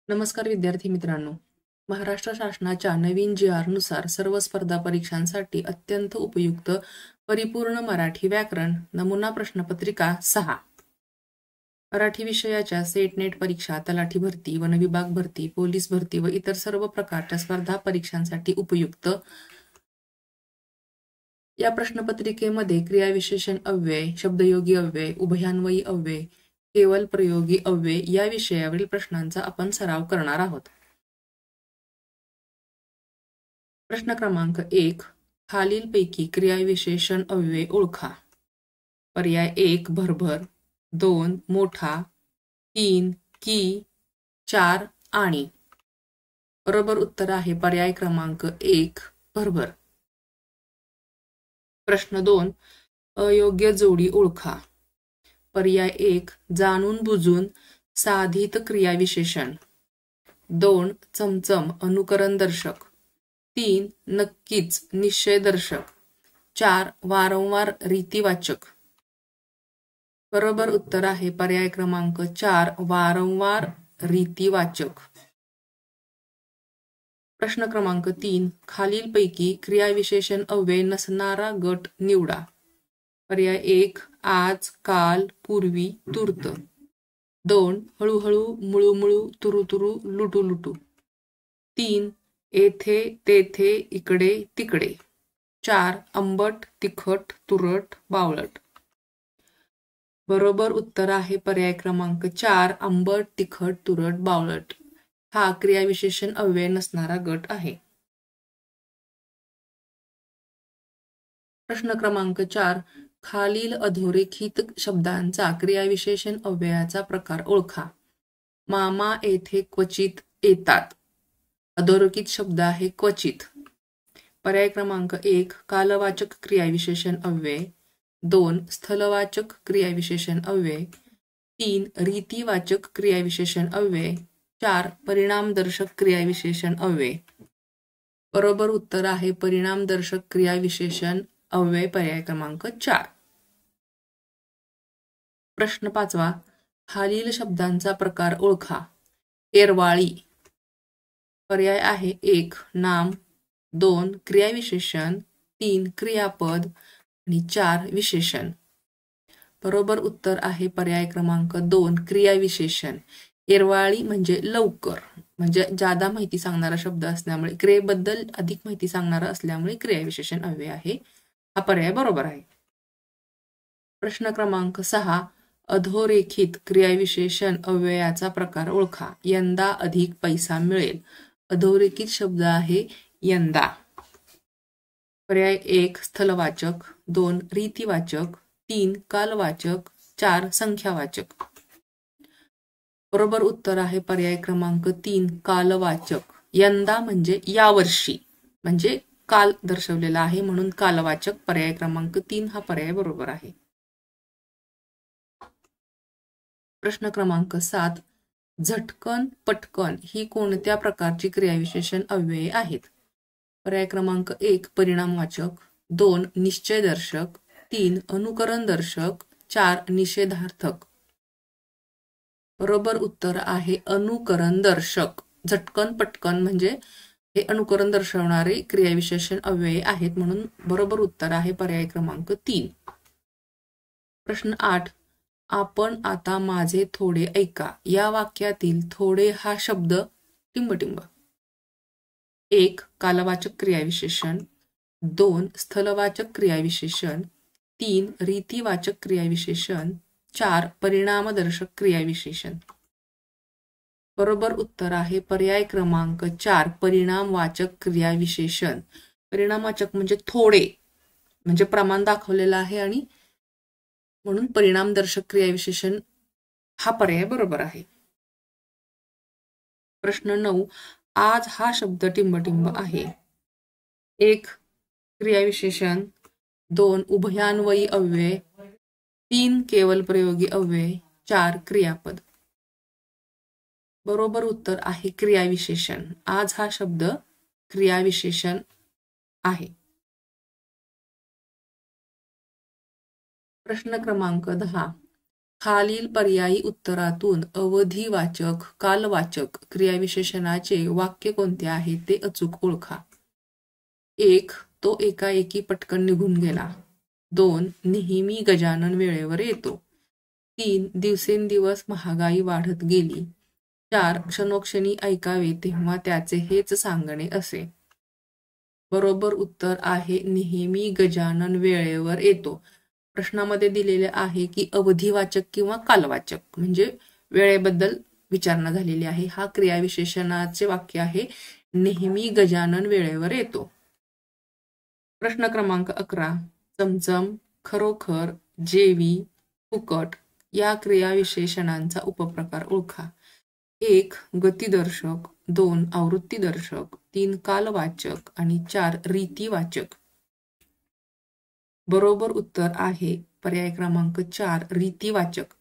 नमस्कार विद्यार्थी मित्रांनो. महाराष्ट्र शासनाच्या नवीन जी.आर. नुसार सर्व स्पर्धा परीक्षांसाठी अत्यंत उपयुक्त परिपूर्ण मराठी व्याकरण नमुना प्रश्नपत्रिका 6. मराठी विषयाच्या सेट नेट परीक्षा, तलाठी भरती, वनविभाग भरती, पोलीस भरती व इतर सर्व प्रकारच्या स्पर्धा परीक्षांसाठी उपयुक्त. या प्रश्नपत्रिकेमध्ये क्रियाविशेषण अव्यय, शब्दयोगी अव्यय, उभयान्वयी अव्यय, केवल प्रयोगी अव्यय या विषयावरील प्रश्नांचा आपण सराव करणार आहोत. प्रश्न क्रमांक 1. खालीलपैकी क्रियाविशेषण अव्यय ओळखा. पर्याय 1 भरभर, 2 मोठा, 3 की, 4 आणि. बरोबर उत्तर आहे पर्याय क्रमांक 1 भरभर. प्रश्न 2. अयोग्य जोडी ओळखा. पर्याय 1 जाणून बुजून साधित क्रियाविशेषण, 2 चमचम अनुकरण दर्शक, 3 नक्कीच निश्चय दर्शक, 4 वारंवार रीतिवाचक. बरोबर उत्तर आहे पर्याय क्रमांक 4 वारंवार रीतिवाचक. प्रश्न क्रमांक 3. खालीलपैकी क्रियाविशेषण अव्यय नसणारा गट निवडा. पर्याय 1 आज, काल, पूर्वी, तूर्त, 2 हळूहळू, मुळूमुळू, तुरुतुरू, लुटूलुटू, 3 येथे, तेथे, इकडे, तिकडे, 4 आंबट, तिखट, तुरट, बावळट. बरोबर उत्तर आहे पर्याय क्रमांक 4 आंबट, तिखट, तुरट, बावळट हा क्रियाविशेषण अव्यय नसणारा गट आहे. प्रश्न क्रमांक 4. खालील अधोरेखित शब्दांचा क्रियाविशेषण अव्ययाचा प्रकार ओळखा. मामा येथे क्वचित येतात. अधोरेखित शब्द आहे क्वचित. पर्याय क्रमांक 1 कालवाचक क्रियाविशेषण अव्यय, 2 स्थलवाचक क्रियाविशेषण अव्यय, 3 रीतिवाचक क्रियाविशेषण अव्यय, 4 परिणामदर्शक क्रियाविशेषण अव्यय. बरोबर उत्तर आहे परिणामदर्शक क्रियाविशेषण अव्यय पर्याय क्रमांक 4. प्रश्न 5. खालील शब्दांचा प्रकार ओळखा. येरवाळी. पर्याय आहे 1 नाम, 2 क्रियाविशेषण, 3 क्रियापद आणि 4 विशेषण. बरोबर उत्तर आहे पर्याय क्रमांक 2 क्रियाविशेषण. येरवाळी म्हणजे लवकर, म्हणजे जादा माहिती सांगणारा शब्द असल्यामुळे, क्रियेबद्दल अधिक माहिती सांगणारा असल्यामुळे क्रियाविशेषण अव्यय आहे. हा पर्याय बरोबर आहे. प्रश्न क्रमांक 6. अधोरेखित क्रियाविशेषण अव्ययाचा प्रकार ओळखा. यंदा अधिक पैसा मिळेल. अधोरेखित शब्द आहे यंदा. पर्याय 1 स्थलवाचक, 2 रीतिवाचक, 3 कालवाचक, 4 संख्यावाचक. बरोबर उत्तर आहे पर्याय क्रमांक 3 कालवाचक. यंदा म्हणजे यावर्षी, म्हणजे काल दर्शवलेला आहे म्हणून कालवाचक. पर्याय क्रमांक 3 हा पर्याय बरोबर आहे. प्रश्न क्रमांक 7. झटकन, पटकन ही कोणत्या प्रकारची क्रियाविशेषण अव्यये आहेत. पर्याय क्रमांक 1 परिणामवाचक, 2 निश्चयदर्शक, 3 अनुकरणदर्शक, 4 निषेधार्थक. बरोबर उत्तर आहे अनुकरणदर्शक. झटकन पटकन म्हणजे हे अनुकरण दर्शवणारे क्रियाविशेषण अव्यय आहेत म्हणून बरोबर उत्तर आहे पर्याय क्रमांक 3. प्रश्न 8. आपण आता माझे थोडे ऐका. या वाक्यातील थोडे हा शब्द टिंबटिंब. 1 कालवाचक क्रियाविशेषण, 2 स्थलवाचक क्रियाविशेषण, 3 रीतिवाचक क्रियाविशेषण, 4 परिणामदर्शक क्रियाविशेषण. बरोबर उत्तर आहे पर्याय क्रमांक 4 परिणामवाचक क्रियाविशेषण. परिणामवाचक म्हणजे थोडे, म्हणजे प्रमाण दाखवलेलं आहे आणि म्हणून परिणामदर्शक क्रियाविशेषण हा पर्याय बरोबर आहे. प्रश्न 9. आज हा शब्द टिंबटिंब आहे. 1 क्रियाविशेषण, 2 उभयान्वयी अव्यय, 3 केवल प्रयोगी अव्यय, 4 क्रियापद. बरोबर उत्तर आहे क्रियाविशेषण. आज हा शब्द क्रियाविशेषण आहे. प्रश्न क्रमांक 10. खालील पर्यायी उत्तरातून अवधिवाचक कालवाचक क्रियाविशेषणाचे वाक्य कोणते आहे ते अचूक ओळखा. 1. तो एकाएकी पटकन निघून गेला. 2. नेहमी गजानन वेळेवर येतो. 3. दिवसेंदिवस महागाई वाढत गेली. 4. क्षणोक्षणी ऐकावे तेव्हा त्याचे हेच सांगणे असे. बरोबर उत्तर आहे नेहमी गजानन वेळेवर येतो. प्रश्नामध्ये दिलेले आहे की अवधिवाचक किंवा कालवाचक म्हणजे वेळेबद्दल विचारणा झालेली आहे. हा क्रियाविशेषणाचे वाक्य आहे नेहमी गजानन वेळेवर येतो. प्रश्न क्रमांक 11. चमचम, खरोखर, जेवी, फुकट या क्रियाविशेषणांचा उपप्रकार ओळखा. 1. गतिदर्शक. 2. आवृत्तीदर्शक. 3. कालवाचक आणि 4. रीतिवाचक. बरोबर उत्तर आहे पर्याय क्रमांक 4 रीतिवाचक.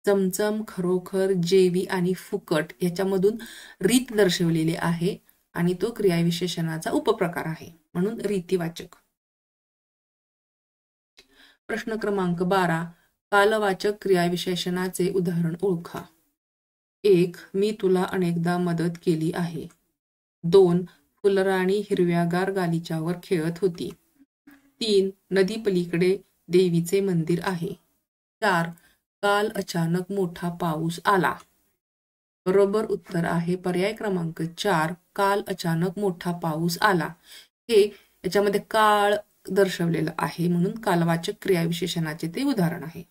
चमचम, खरोखर, जेवी आणि फुकट याच्यामधून रीत दर्शवलेली आहे आणि तो क्रियाविशेषणाचा उपप्रकार आहे म्हणून रीतिवाचक. प्रश्न क्रमांक 12. कालवाचक क्रियाविशेषणाचे उदाहरण ओळखा. 1. मी तुला अनेकदा मदत केली आहे. 2. फुलराणी हिरव्यागार गालिच्यावर खेळत होती. 3. नदी पलीकडे देवीचे मंदिर आहे. 4. काल अचानक मोठा पाऊस आला. बरोबर उत्तर आहे पर्याय क्रमांक 4 काल अचानक मोठा पाऊस आला. हे याच्यामध्ये काळ दर्शवलेलं आहे म्हणून कालवाचक क्रियाविशेषणाचे ते उदाहरण आहे.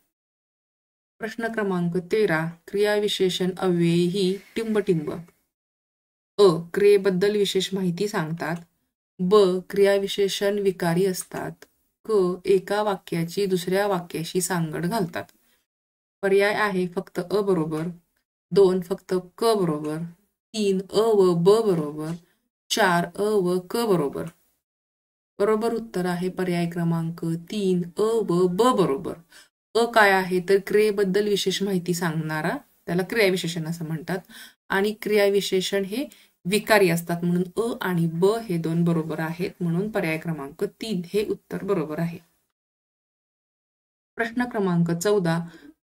प्रश्न क्रमांक 13. क्रियाविशेषण अव्ययी टिंबटिंब. अ. क्रियेबद्दल विशेष माहिती सांगतात. ब. क्रियाविशेषण विकारी असतात. क. एका वाक्याची दुसऱ्या वाक्याशी सांगड घालतात. पर्याय आहे फक्त अ बरोबर. 2. फक्त क बरोबर. 3. अ व ब बरोबर. 4. अ व क बरोबर. बरोबर उत्तर आहे पर्याय क्रमांक 3 अ व ब बरोबर. अ काय आहे तर क्रियेबद्दल विशेष माहिती सांगणारा त्याला क्रियाविशेषण असं म्हणतात आणि क्रियाविशेषण हे विकारी असतात म्हणून अ आणि ब हे दोन बरोबर आहेत म्हणून पर्याय क्रमांक 3 हे उत्तर बरोबर आहे. प्रश्न क्रमांक 14.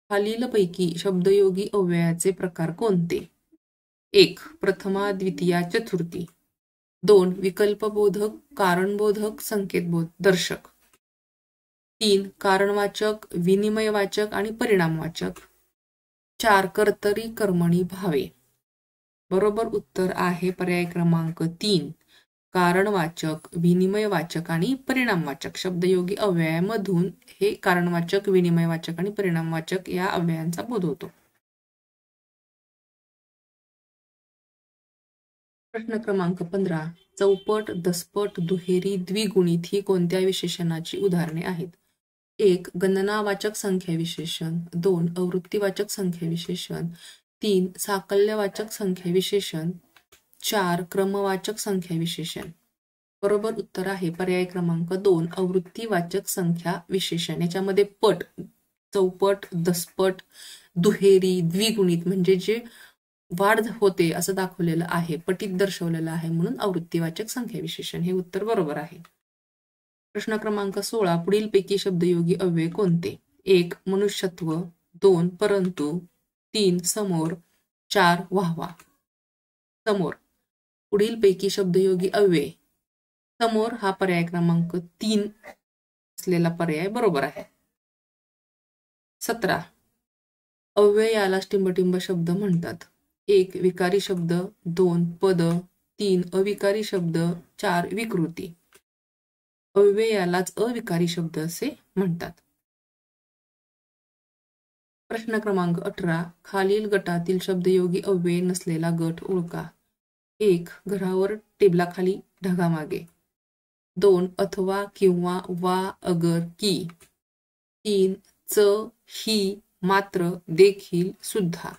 खालीलपैकी शब्दयोगी अव्ययाचे प्रकार कोणते? 1. प्रथमा, द्वितीया, चतुर्थी. 2. विकल्पबोधक, कारणबोधक, संकेतदर्शक. 3. कारणवाचक, विनिमयवाचक आणि परिणामवाचक. 4. कर्तरी, कर्मणी, भावे. बरोबर उत्तर आहे पर्याय क्रमांक 3 कारणवाचक, विनिमयवाचक आणि परिणामवाचक. शब्दयोगी अव्ययामधून हे कारणवाचक, विनिमयवाचक आणि परिणामवाचक या अव्ययांचा बोध होतो. प्रश्न क्रमांक 15. चौपट, दसपट, दुहेरी, द्विगुणित ही कोणत्या विशेषणाची उदाहरणे आहेत? 1. गणनावाचक संख्या विशेषण. 2. आवृत्तीवाचक संख्या विशेषण. 3. साकल्यवाचक संख्या विशेषण. 4. क्रमवाचक संख्या विशेषण. बरोबर उत्तर आहे पर्याय क्रमांक 2 आवृत्तीवाचक संख्या विशेषण. याच्यामध्ये पट, चौपट, दसपट, दुहेरी, द्विगुणित म्हणजे जे वाढ होते असं दाखवलेलं आहे, पटीत दर्शवलेलं आहे म्हणून आवृत्तीवाचक संख्या विशेषण हे उत्तर बरोबर आहे. प्रश्न क्रमांक 16. पुढीलपैकी शब्दयोगी अव्यय कोणते? 1. मनुष्यत्व. 2. परंतु. 3. समोर. 4. वाहवा. समोर. पुढीलपैकी शब्दयोगी अव्यय. समोर हा पर्याय क्रमांक 3 असलेला पर्याय बरोबर आहे. 17. अव्ययाला टिंबटिंब शब्द म्हणतात. 1. विकारी शब्द. 2. पद. 3. अविकारी शब्द. 4. विकृती. अव्ययालाच अविकारी शब्द असे म्हणतात. प्रश्न क्रमांक 18. खालील गटातील शब्दयोगी अव्यय नसलेला गट ओळखा. 1. घरावर टेबलाखाली ढगामागे. 2. अथवा, किंवा, वा, अगर, की. 3. च, ही, मात्र, देखील, सुद्धा.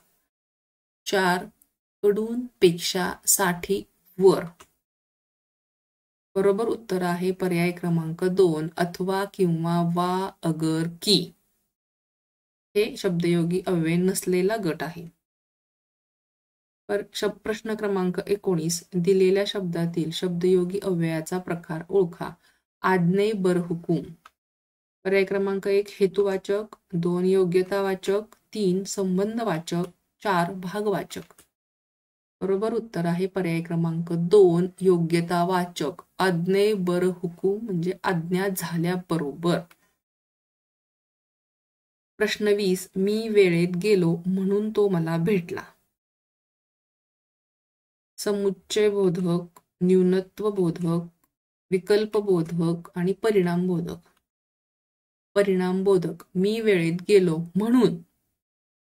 4. कडून, पेक्षा, साठी, वर. बरोबर उत्तर आहे पर्याय क्रमांक 2 अथवा, किंवा, वा, अगर, की. हे शब्दयोगी अव्यय नसलेला गट आहे. प्रश्न क्रमांक 19. दिलेल्या शब्दातील शब्दयोगी अव्ययाचा प्रकार ओळखा. आज्ञे बरहुकूम. पर्याय क्रमांक 1 हेतुवाचक, 2 योग्यतावाचक, 3 संबंधवाचक, 4 भागवाचक. बरोबर उत्तर आहे पर्याय क्रमांक 2 योग्यतावाचक. आज्ञे बर हुकूम म्हणजे आज्ञा झाल्याबरोबर. प्रश्न 20 मी वेळेत गेलो म्हणून तो मला भेटला. समुच्चयबोधक, न्यूनत्वबोधक, विकल्पबोधक आणि परिणामबोधक. परिणामबोधक मी वेळेत गेलो म्हणून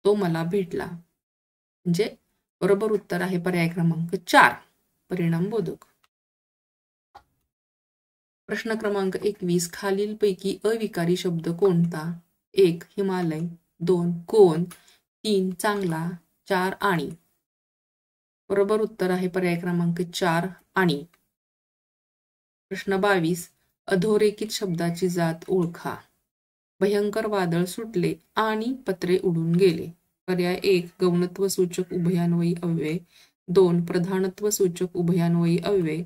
तो मला भेटला म्हणजे बरोबर उत्तर आहे पर्याय क्रमांक 4 परिणामबोधक. प्रश्न क्रमांक 21 खालीलपैकी अविकारी शब्द कोणता? 1 हिमालय, 2 कोण, 3 चांगला, 4 आणि. बरोबर उत्तर आहे पर्याय क्रमांक 4 आणि. प्रश्न 22 अधोरेखित शब्दाची जात ओळखा. भयंकर वादळ सुटले आणि पत्रे उडून गेले. पर्याय 1 गौणत्व सूचक उभयान्वयी अव्यय, 2 प्रधानत्व सूचक उभयान्वयी अव्यय,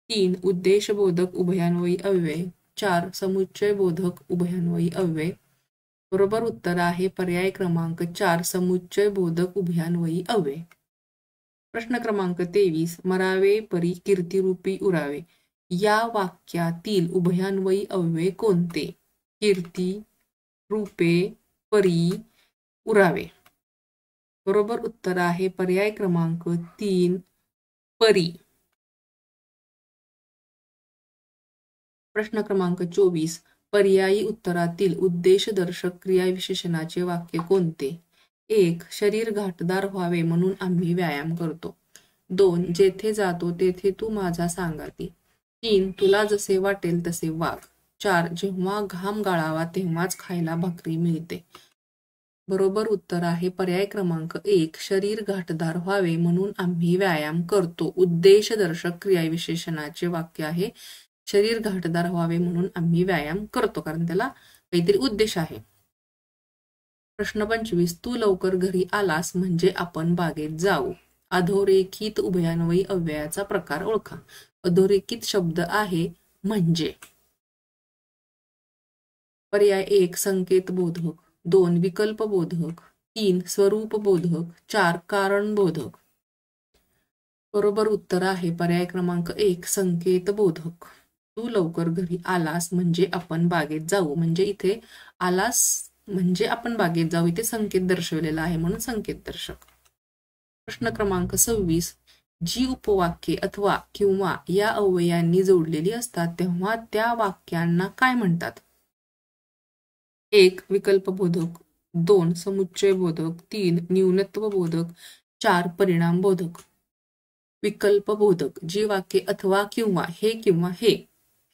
3 उद्देशबोधक उभयान्वयी अव्यय, 4 समुच्चयबोधक उभयान्वयी अव्यय. बरोबर उत्तर आहे पर्याय क्रमांक 4 समुच्चयबोधक उभयान्वयी अव्यय. प्रश्न क्रमांक 23 मरावे परी कीर्तिरूपी उरावे या वाक्यातील उभयान्वयी अव्यय कोणते? कीर्ती, रूपे, परी, उरावे. बरोबर उत्तर आहे पर्याय क्रमांक 3 परी. प्रश्न क्रमांक 24 पर्यायी उत्तरातील उद्देशदर्शक क्रियाविशेषणाचे वाक्य कोणते? 1 शरीर घाटदार व्हावे म्हणून आम्ही व्यायाम करतो. 2 जेथे जातो तेथे तू माझा सांगाती. 3 तुला जसे वाटेल तसे वाग. 4 जेव्हा घाम गाळावा तेव्हाच खायला भाकरी मिळते. बरोबर उत्तर आहे पर्याय क्रमांक 1 शरीर घाटदार व्हावे म्हणून आम्ही व्यायाम करतो. उद्देशदर्शक क्रियाविशेषणाचे वाक्य आहे शरीर घाटदार व्हावे म्हणून आम्ही व्यायाम करतो कारण त्याला काहीतरी उद्देश आहे. प्रश्न 25 तू लवकर घरी आलास म्हणजे आपण बागेत जाऊ. अधोरेखित उभयान्वयी अव्ययाचा प्रकार ओळखा. अधोरेखित शब्द आहे म्हणजे. पर्याय 1 संकेतबोधक, 2 विकल्पबोधक, 3 स्वरूपबोधक, 4 कारणबोधक. बरोबर उत्तर आहे पर्याय क्रमांक 1 संकेतबोधक. तू लवकर घरी आलास म्हणजे आपण बागेत जाऊ म्हणजे इथे आलास म्हणजे आपण बागेत जाऊ इथे संकेत दर्शवलेला आहे म्हणून संकेत दर्शक. प्रश्न क्रमांक 26 जी उपवाक्ये अथवा किंवा या अव्ययांनी जोडलेली असतात तेव्हा त्या वाक्यांना काय म्हणतात? 1 विकल्पबोधक, 2 समुच्चयबोधक, 3 न्यूनत्वबोधक, 4 परिणामबोधक. विकल्पबोधक जी वाक्ये अथवा किंवा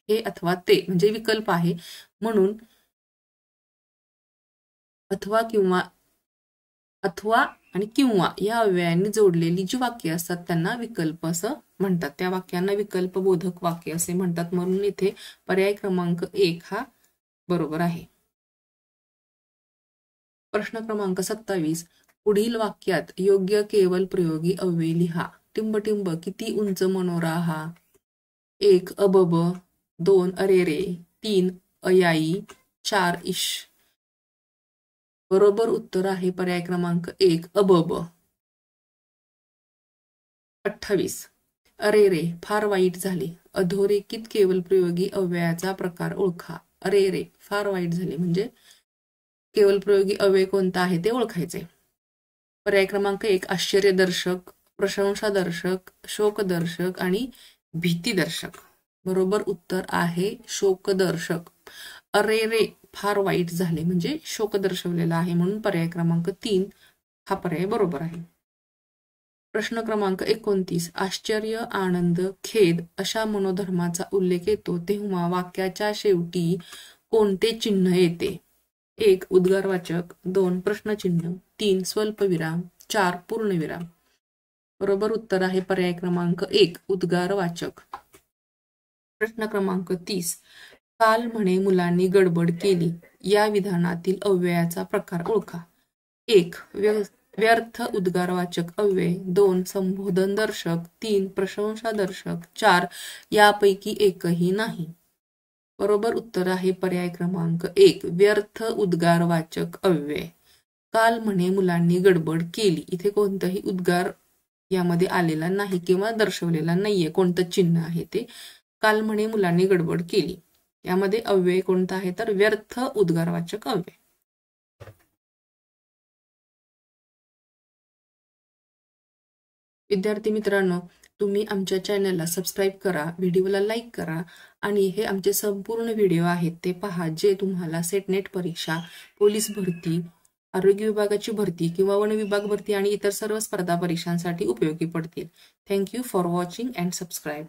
हे अथवा ते म्हणजे विकल्प आहे म्हणून अथवा आणि किंवा या अव्ययांनी जोडलेली जी वाक्य असतात त्यांना विकल्प असं म्हणतात. त्या वाक्यांना विकल्पबोधक वाक्य असे म्हणतात म्हणून इथे पर्याय क्रमांक 1 हा बरोबर आहे. प्रश्न क्रमांक 27 पुढील वाक्यात योग्य केवल प्रयोगी अव्यय लिहा. टिंबटिंब किती उंच मनोरा हा. 1 अबब, 2 अरेरे, 3 अयाई, 4 इश. बरोबर उत्तर आहे पर्याय क्रमांक 1 अबब. 28 अरेरे फार वाईट झाले. अधोरेखित केवल प्रयोगी अव्ययाचा प्रकार ओळखा. अरेरे फार वाईट झाले म्हणजे केवल प्रयोगी अव्यय कोणता आहे ते ओळखायचे. पर्याय क्रमांक 1 आश्चर्यदर्शक, प्रशंसादर्शक, शोकदर्शक आणि भीतीदर्शक. बरोबर उत्तर आहे शोकदर्शक. अरेरे फार वाईट झाले म्हणजे शोक दर्शवलेला आहे म्हणून पर्याय क्रमांक 3 हा पर्याय बरोबर आहे. प्रश्न क्रमांक 29 आश्चर्य, आनंद, खेद अशा मनोधर्माचा उल्लेख येतो तेव्हा वाक्याच्या शेवटी कोणते चिन्ह येते? 1 उद्गारवाचक, 2 प्रश्नचिन्ह, 3 स्वल्पविराम, 4 पूर्णविराम. बरोबर उत्तर आहे पर्याय क्रमांक 1 उद्गारवाचक. प्रश्न क्रमांक 30 काल म्हणे मुलांनी गडबड केली या विधानातील अव्ययाचा प्रकार ओळखा. 1 व्यर्थ उद्गारवाचक अव्यय, 2 संबोधन दर्शक, 3 प्रशंसा दर्शक, 4 यापैकी एकही नाही. बरोबर उत्तर आहे पर्याय क्रमांक 1, व्यर्थ उद्गारवाचक अव्यय. काल म्हणे मुलांनी गडबड केली. इथे कोणताही उद्गार यामध्ये आलेला नाही किंवा दर्शवलेला नाहीये. कोणतं चिन्ह आहे ते. काल म्हणे मुलांनी गडबड केली. यामध्ये अव्यय कोणता आहे तर व्यर्थ उद्गारवाचक अव्यय. विद्यार्थी मित्रांनो, तुम्ही आमच्या चॅनलला सबस्क्राईब करा, व्हिडिओला लाईक करा आणि हे आमचे संपूर्ण व्हिडिओ आहेत ते पहा, जे तुम्हाला सेट नेट परीक्षा, पोलीस भरती, आरोग्य विभागाची भरती किंवा वन विभाग भरती आणि इतर सर्व स्पर्धा परीक्षांसाठी उपयोगी पडतील. Thank you for watching and subscribe.